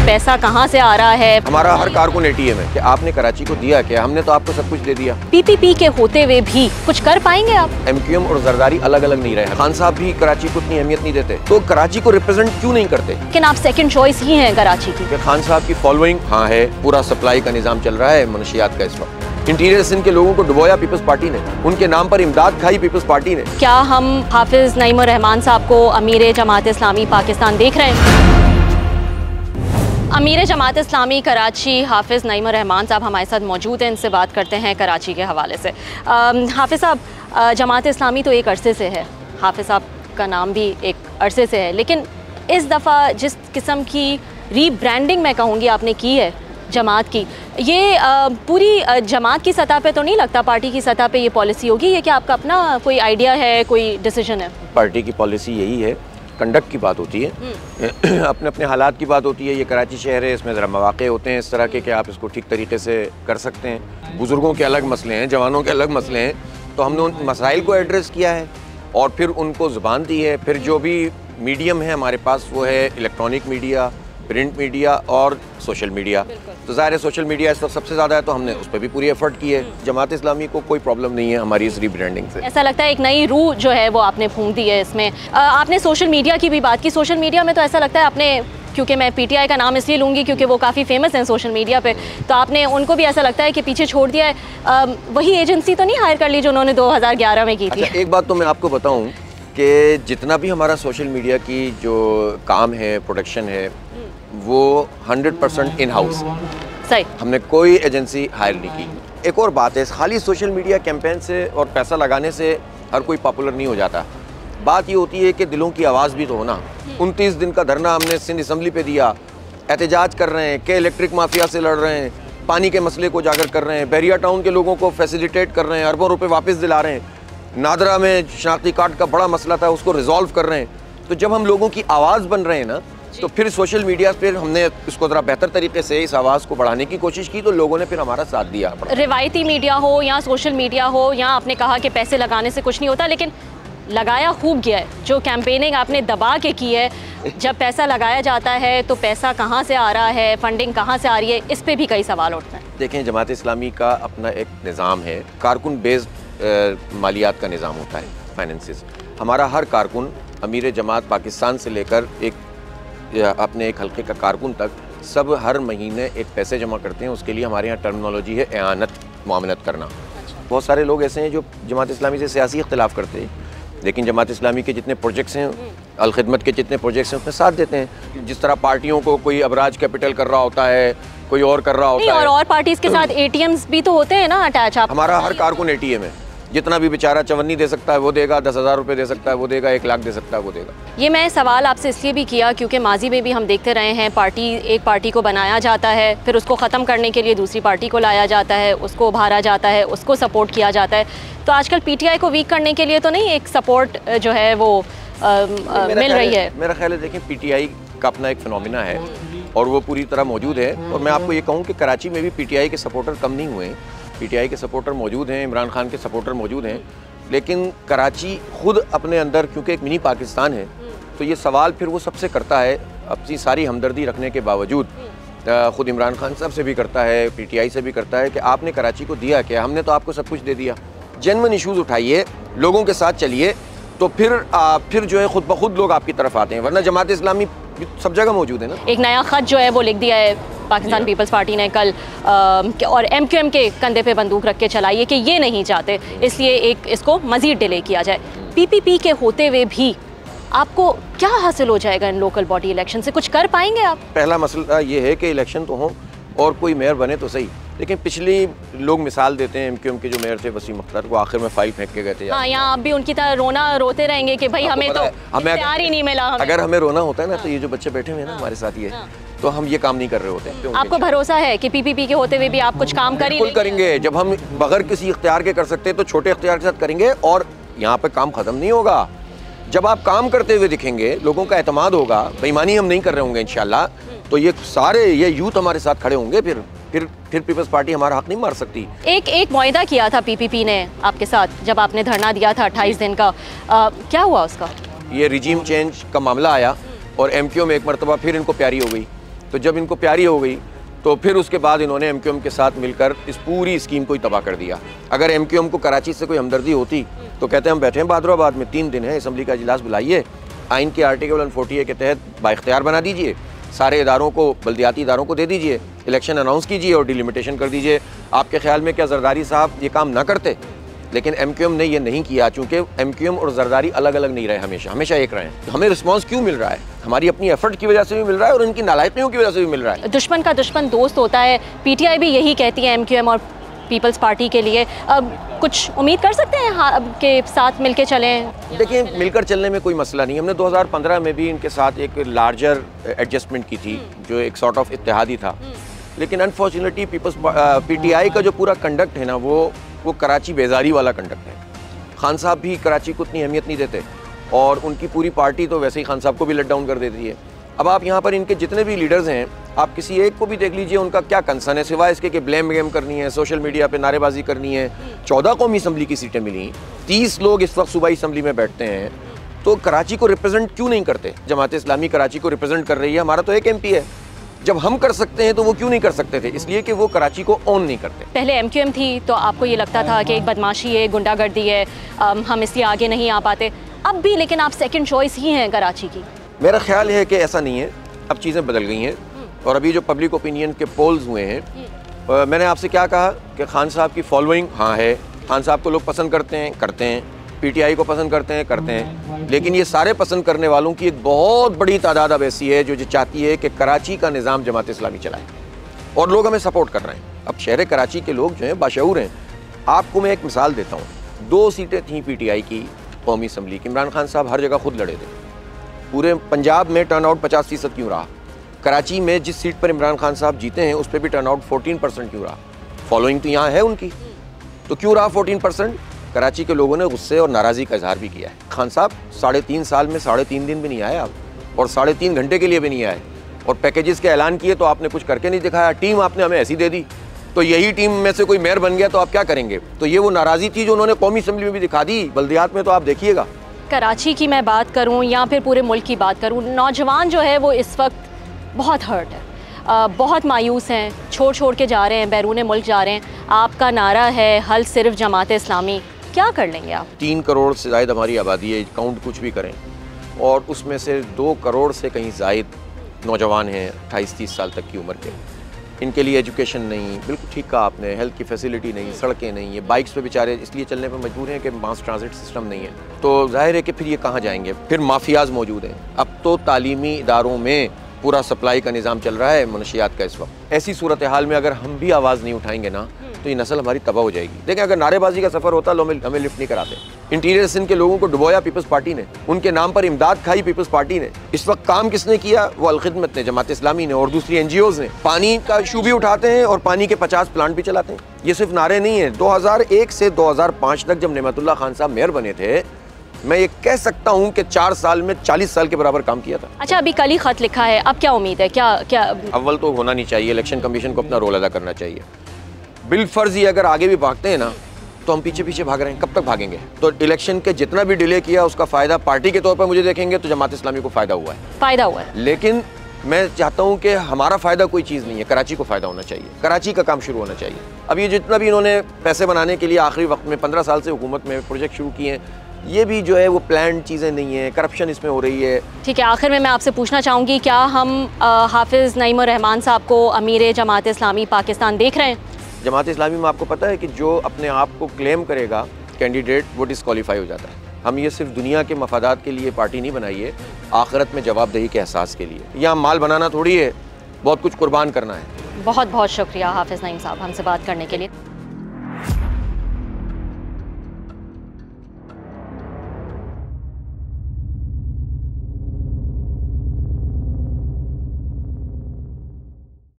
पैसा कहाँ से आ रहा है। हमारा हर कारकुन एटीएम है कि आपने कराची को दिया क्या, हमने तो आपको सब कुछ दे दिया। पीपीपी के होते हुए भी कुछ कर पाएंगे आप? एमक्यूएम और जरदारी अलग अलग नहीं रहे। खान साहब भी कराची को इतनी अहमियत नहीं देते, तो कराची को रिप्रेजेंट क्यों नहीं करते? लेकिन आप सेकंड चॉइस ही हैं कराची की। खान साहब की फॉलोइंग हाँ है, पूरा सप्लाई का निजाम चल रहा है मनशियात का। इस वक्त इंटीरियर सिंध के लोगों को डुबोया पीपल्स पार्टी ने, उनके नाम पर इमदाद खाई पीपल्स पार्टी ने। क्या हम हाफिज नईम उर रहमान साहब को अमीर जमात इस्लामी पाकिस्तान देख रहे हैं? अमीर जमात इस्लामी कराची हाफिज नईम उर रहमान साहब हमारे साथ मौजूद हैं, इनसे बात करते हैं कराची के हवाले से। हाफिज साहब, जमात इस्लामी तो एक अरसे से है, हाफिज साहब का नाम भी एक अरसे से है, लेकिन इस दफ़ा जिस किस्म की रीब्रांडिंग मैं कहूँगी आपने की है जमात की, ये पूरी जमात की सतह पे तो नहीं लगता पार्टी की सतह पे ये पॉलिसी होगी? ये क्या आपका अपना कोई आइडिया है, कोई डिसीजन है? पार्टी की पॉलिसी यही है, कंडक्ट की बात होती है, अपने अपने हालात की बात होती है। ये कराची शहर है, इसमें ज़रा मौक़े होते हैं इस तरह के कि आप इसको ठीक तरीके से कर सकते हैं। बुज़ुर्गों के अलग मसले हैं, जवानों के अलग मसले हैं, तो हमने उन मसाइल को एड्रेस किया है और फिर उनको ज़ुबान दी है। फिर जो भी मीडियम है हमारे पास वो है इलेक्ट्रॉनिक मीडिया, प्रिंट मीडिया और सोशल मीडिया। तो ज़ाहिर है सोशल मीडिया इस वक्त सबसे ज़्यादा है, तो हमने उस पर भी पूरी एफर्ट की है। जमात इस्लामी को कोई प्रॉब्लम नहीं है हमारी इस रीब्रांडिंग से। ऐसा लगता है एक नई रूह जो है वो आपने फूंक दी है इसमें। आपने सोशल मीडिया की भी बात की। सोशल मीडिया में तो ऐसा लगता है आपने, क्योंकि मैं पीटीआई का नाम इसलिए लूँगी क्योंकि वो काफ़ी फेमस हैं सोशल मीडिया पे, तो आपने उनको भी ऐसा लगता है कि पीछे छोड़ दिया है। वही एजेंसी तो नहीं हायर कर ली जो उन्होंने 2011 में की थी? अच्छा, एक बात तो मैं आपको बताऊँ कि जितना भी हमारा सोशल मीडिया की जो काम है, प्रोडक्शन है, वो 100% इन हाउस। सही, हमने कोई एजेंसी हायर नहीं की। एक और बात है, खाली सोशल मीडिया कैंपेन से और पैसा लगाने से हर कोई पॉपुलर नहीं हो जाता। बात ये होती है कि दिलों की आवाज़ भी तो होना। 29 दिन का धरना हमने सिंध असम्बली पे दिया, एहतजाज कर रहे हैं कि इलेक्ट्रिक माफिया से लड़ रहे हैं, पानी के मसले को उजागर कर रहे हैं, बहरिया टाउन के लोगों को फैसिलिटेट कर रहे हैं, अरबों रुपये वापस दिला रहे हैं, नादरा में शनाख्ती कार्ड का बड़ा मसला था उसको रिजॉल्व कर रहे हैं। तो जब हम लोगों की आवाज़ बन रहे हैं ना, तो फिर सोशल मीडिया पे हमने इसको ज़रा बेहतर तरीके से इस आवाज़ को बढ़ाने की कोशिश की, तो लोगों ने फिर हमारा साथ दिया। रिवायती मीडिया हो या सोशल मीडिया हो, या आपने कहा कि पैसे लगाने से कुछ नहीं होता, लेकिन लगाया खूब गया है। जो कैंपेनिंग आपने दबा के की है, जब पैसा लगाया जाता है तो पैसा कहाँ से आ रहा है, फंडिंग कहाँ से आ रही है, इस पर भी कई सवाल उठते हैं। देखें, जमात इस्लामी का अपना एक निज़ाम है, कारकुन बेस्ड मालियात का निज़ाम होता है, फाइनेंसिस। हमारा हर कारकुन, अमीर जमात पाकिस्तान से लेकर अपने एक हल्के का कारकुन तक, सब हर महीने एक पैसे जमा करते हैं। उसके लिए हमारे यहाँ टर्मिनोलॉजी है एआनत, मुआमलत करना। बहुत सारे लोग ऐसे हैं जो जमात इस्लामी से सियासी इख्तिलाफ़ करते हैं, लेकिन जमात इस्लामी के जितने प्रोजेक्ट्स हैं, अल खिदमत के जितने प्रोजेक्ट्स हैं, उसमें साथ देते हैं। जिस तरह पार्टियों को कोई अबराज कैपिटल कर रहा होता है, कोई और कर रहा होता है, और पार्टीज के साथ एटीएम्स भी तो होते हैं ना अटैच। हमारा हर कारकुन एटीएम है। जितना भी बेचारा चवन्नी दे सकता है वो देगा, 10,000 रुपये दे सकता है वो देगा, 1 लाख दे सकता है वो देगा। ये मैं सवाल आपसे इसलिए भी किया क्योंकि माजी में भी हम देखते रहे हैं, एक पार्टी को बनाया जाता है, फिर उसको ख़त्म करने के लिए दूसरी पार्टी को लाया जाता है, उसको उभारा जाता है, उसको सपोर्ट किया जाता है। तो आजकल पीटीआई को वीक करने के लिए तो नहीं एक सपोर्ट जो है वो मिल रही है? मेरा ख्याल है, देखें, पीटीआई का अपना एक फिनोमिना है और वो पूरी तरह मौजूद है। और मैं आपको ये कहूँ कि कराची में भी पीटीआई के सपोर्टर कम नहीं हुए। पीटीआई के सपोर्टर मौजूद हैं, इमरान खान के सपोर्टर मौजूद हैं, लेकिन कराची खुद अपने अंदर, क्योंकि एक मिनी पाकिस्तान है, तो ये सवाल फिर वो सबसे करता है, अपनी सारी हमदर्दी रखने के बावजूद ख़ुद इमरान खान साहब से भी करता है, पीटीआई से भी करता है कि आपने कराची को दिया क्या, हमने तो आपको सब कुछ दे दिया। जेन्युइन इशूज़ उठाइए, लोगों के साथ चलिए, तो फिर जो है खुद ब खुद लोग आपकी तरफ आते हैं। वरना जमात इस्लामी सब जगह मौजूद है ना। एक नया ख़त जो है वो लिख दिया है पाकिस्तान पीपल्स पार्टी ने कल, और एमक्यूएम के कंधे पे बंदूक रख के चलाई कि ये नहीं चाहते, इसलिए इसको मज़ीद डिले किया जाए। पीपीपी के होते हुए भी आपको क्या हासिल हो जाएगा इन लोकल बॉडी इलेक्शन से? कुछ कर पाएंगे आप? पहला मसला ये है कि इलेक्शन तो हों और कोई मेयर बने तो सही, लेकिन पिछली लोग मिसाल देते हैं, एमक्यूएम के जो मेयर थे वसीम अख्तर, वो आखिर में फाइल फेंक के गए थे। हाँ, यहाँ आप भी उनकी तरह रोते रहेंगे कि भाई हमें तो प्यार ही नहीं मिला। अगर हमें रोना होता है ना, तो ये जो बच्चे बैठे हुए हैं ना हमारे साथ, ये तो हम ये काम नहीं कर रहे होते। आपको भरोसा है कि पीपीपी के होते हुए भी आप कुछ काम करेंगे? जब हम बगैर किसी इख्तियार के कर सकते हैं तो छोटे इख्तियार के साथ करेंगे, और यहाँ पे काम खत्म नहीं होगा। जब आप काम करते हुए दिखेंगे, लोगों का एतमाद होगा, बेईमानी हम नहीं कर रहे होंगे इंशाल्लाह, तो ये यूथ हमारे साथ खड़े होंगे, फिर पीपल्स पार्टी हमारा हक नहीं मार सकती। एक मुआहदा किया था पीपीपी ने आपके साथ जब आपने धरना दिया था 28 दिन का, क्या हुआ उसका? ये रिजीम चेंज का मामला आया और एमक्यूएम एक मरतबा फिर इनको प्यारी हो गई, तो जब इनको प्यारी हो गई तो फिर उसके बाद इन्होंने MQM के साथ मिलकर इस पूरी स्कीम को ही तबाह कर दिया। अगर MQM को कराची से कोई हमदर्दी होती तो कहते हैं हम बैठे हैं बहादुराबाद में, 3 दिन है, असम्बली का इजलास बुलाइए, आइन के आर्टिकल 148 के तहत बाइख्तियार बना दीजिए, सारे इदारों को, बल्दियाती इदारों को दे दीजिए, इलेक्शन अनाउंस कीजिए और डिलिमिटेशन कर दीजिए। आपके ख्याल में क्या जरदारी साहब ये काम ना करते? लेकिन MQM ने ये नहीं किया, चूँकि MQM और जरदारी अलग अलग नहीं रहे, हमेशा एक रहे। हमें रिस्पॉन्स क्यों मिल रहा है? हमारी अपनी एफर्ट की वजह से भी मिल रहा है और इनकी नालायकियों की वजह से भी मिल रहा है। दुश्मन का दुश्मन दोस्त होता है, PTI भी यही कहती है MQM और पीपल्स पार्टी के लिए। अब कुछ उम्मीद कर सकते हैं के साथ मिलकर चलें? देखिए, मिलकर चलने में कोई मसला नहीं। हमने 2015 में भी इनके साथ एक लार्जर एडजस्टमेंट की थी, जो एक सॉर्ट ऑफ इत्तेहादी था। लेकिन अनफॉर्चुनेटली PTI का जो पूरा कंडक्ट है ना, वो कराची बेजारी वाला कंडक्ट है। खान साहब भी कराची को उतनी अहमियत नहीं देते और उनकी पूरी पार्टी तो वैसे ही खान साहब को भी लेट डाउन कर देती है। अब आप यहाँ पर इनके जितने भी लीडर्स हैं, आप किसी एक को भी देख लीजिए, उनका क्या कंसर्न है, सिवाय इसके कि ब्लेम गेम करनी है, सोशल मीडिया पे नारेबाजी करनी है। 14 कौमी असम्बली की सीटें मिली, 30 लोग इस वक्त सूबाई असम्बली में बैठते हैं, तो कराची को रिप्रेजेंट क्यों नहीं करते? जमात इस्लामी कराची को रिप्रेजेंट कर रही है, हमारा तो एक MP है। जब हम कर सकते हैं तो वो क्यों नहीं कर सकते थे? इसलिए कि वो कराची को ओन नहीं करते। पहले MQM थी तो आपको ये लगता था कि एक बदमाशी है, गुंडागर्दी है, हम इसलिए आगे नहीं आ पाते। अब भी लेकिन आप सेकंड चॉइस ही हैं कराची की। मेरा ख्याल है कि ऐसा नहीं है, अब चीज़ें बदल गई हैं। और अभी जो पब्लिक ओपिनियन के पोल्स हुए हैं, मैंने आपसे क्या कहा कि खान साहब की फॉलोइंग हाँ है, खान साहब को लोग पसंद करते हैं, PTI को पसंद करते हैं। लेकिन ये सारे पसंद करने वालों की एक बहुत बड़ी तादाद अब ऐसी है जो चाहती है कि कराची का निज़ाम जमात इस्लामी चलाए, और लोग हमें सपोर्ट कर रहे हैं। अब शहर कराची के लोग जो हैं बाशऊर हैं। आपको मैं एक मिसाल देता हूँ, 2 सीटें थीं PTI की कौमी असम्बली की, इमरान खान साहब हर जगह खुद लड़े थे। पूरे पंजाब में टर्नआउट 50% क्यों रहा? कराची में जिस सीट पर इमरान खान साहब जीते हैं उस पर भी टर्नआउट 14% क्यों रहा? फॉलोइंग तो यहाँ है उनकी, तो क्यों रहा 14%? कराची के लोगों ने गुस्से और नाराज़गी का इजहार भी किया है। खान साहब 3.5 साल में 3.5 दिन भी नहीं आए आप, और 3.5 घंटे के लिए भी नहीं आए, और पैकेजेस के ऐलान किए तो आपने कुछ करके नहीं दिखाया। टीम आपने हमें ऐसी दे दी, तो यही टीम में से कोई मेयर बन गया तो आप क्या करेंगे? तो ये वो नाराज़गी थी जो उन्होंने कौमी असम्बली में भी दिखा दी, बल्दियात में तो आप देखिएगा। कराची की मैं बात करूं या फिर पूरे मुल्क की बात करूं, नौजवान जो है वो इस वक्त बहुत हर्ट है, बहुत मायूस हैं, छोड़ के जा रहे हैं, बैरून मुल्क जा रहे हैं। आपका नारा है हल सिर्फ जमात इस्लामी, क्या कर लेंगे आप? 3 करोड़ से ज़ायद हमारी आबादी है, काउंट कुछ भी करें, और उसमें से 2 करोड़ से कहीं ज़ायद नौजवान हैं 28-30 साल तक की उम्र के। इनके लिए एजुकेशन नहीं, बिल्कुल ठीक कहा आपने, हेल्थ की फैसिलिटी नहीं, सड़कें नहीं, ये बाइक्स पे बेचारे इसलिए चलने पे मजबूर हैं कि मास ट्रांजिट सिस्टम नहीं है। तो जाहिर है कि फिर ये कहाँ जाएंगे? फिर माफियाज मौजूद हैं। अब तो तालीमी इदारों में पूरा सप्लाई का निज़ाम चल रहा है मनशियात का इस वक्त। ऐसी सूरत हाल में अगर हम भी आवाज़ नहीं उठाएंगे ना, तो ये नस्ल हमारी तबाह हो जाएगी। देखें, अगर नारेबाजी का सफ़र होता तो हमें लिफ्ट नहीं कराते। इंटीरियर सिंध के लोगों को डुबोया पीपल्स पार्टी ने, उनके नाम पर इमदाद खाई पीपल्स पार्टी ने। इस वक्त काम किसने किया? वो अलखिदमत ने, जमात इस्लामी ने और दूसरी NGOs ने। पानी का इशू भी उठाते हैं और पानी के 50 प्लांट भी चलाते हैं। ये सिर्फ नारे नहीं है। 2001 से 2005 तक जब नेमतुल्लाह खान साहब मेयर बने थे, मैं ये कह सकता हूँ कि 4 साल में 40 साल के बराबर काम किया था। अच्छा, अभी कल ही खत लिखा है, अब क्या उम्मीद है? क्या अव्वल तो होना नहीं चाहिए, इलेक्शन कमीशन को अपना रोल अदा करना चाहिए। बिलफर्ज ही अगर आगे भी भागते हैं ना, तो हम पीछे भाग रहे हैं, कब तक भागेंगे? तो इलेक्शन के जितना भी डिले किया उसका फ़ायदा पार्टी के तौर पर मुझे देखेंगे तो जमात इस्लामी को फ़ायदा हुआ है। लेकिन मैं चाहता हूँ कि हमारा फ़ायदा कोई चीज़ नहीं है, कराची को फ़ायदा होना चाहिए, कराची का काम शुरू होना चाहिए। अब ये जितना भी इन्होंने पैसे बनाने के लिए आखिरी वक्त में 15 साल से हुकूमत में प्रोजेक्ट शुरू किए हैं, ये भी जो है वो प्लान चीज़ें नहीं है, करप्शन इसमें हो रही है। ठीक है, आखिर में मैं आपसे पूछना चाहूँगी, क्या हम हाफिज़ नईम रहमान साहब को अमीर जमात इस्लामी पाकिस्तान देख रहे हैं? जमात इस्लामी में आपको पता है कि जो अपने आप को क्लेम करेगा कैंडिडेट, वो डिस्क्वालीफाई हो जाता है। हम ये सिर्फ दुनिया के मफादात के लिए पार्टी नहीं बनाई है, आखिरत में जवाबदेही के एहसास के लिए। यहाँ माल बनाना थोड़ी है, बहुत कुछ कुर्बान करना है। बहुत बहुत शुक्रिया हाफिज़ नईम साहब हमसे बात करने के लिए।